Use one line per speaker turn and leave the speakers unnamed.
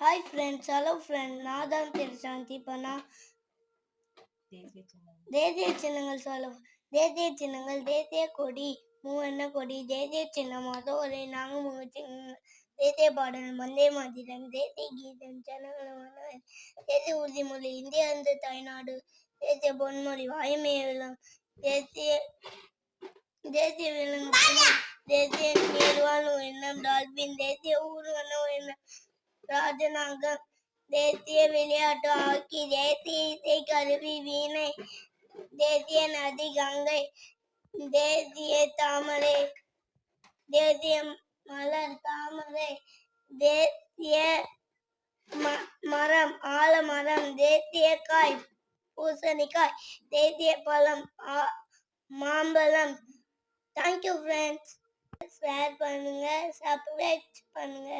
Hi friends, hello friends. நான் தான் திருசாந்தி. இப்போ நான் தேசிய சின்னங்கள் தேசிய சின்னங்கள், தேசிய கொடி, மூவண்ண கொடி, தேசிய சின்னம், ஒரு நாங்கள் முகச்சு தேசிய பாடல், வந்தே மாதிரம், தேசிய கீதம், ஜனகணமன, தேசிய உறுதிமொழி, இந்தியா இந்த தாய்நாடு, தேசிய பொன்மொழி, வாய்மையெல்லாம், தேசிய தேசிய விலங்கு, தேசிய நீர்வாழ் எண்ணம் டால்பின், தேசிய ஊர்வன எண்ணம் ராஜநாகம், தேசிய விளையாட்டு ஹாக்கி, தேசிய இசை கருவி வீணை, தேசிய நதி கங்கை, தேசிய தாமரை, தேசிய மலர் தாமரை, தேசிய மரம் ஆலமரம், தேசிய காய் பூசணிக்காய், தேசிய பழம் மாம்பழம். Thank you friends. ஷேர் பண்ணுங்க, சப்ஸ்கிரைப் பண்ணுங்க.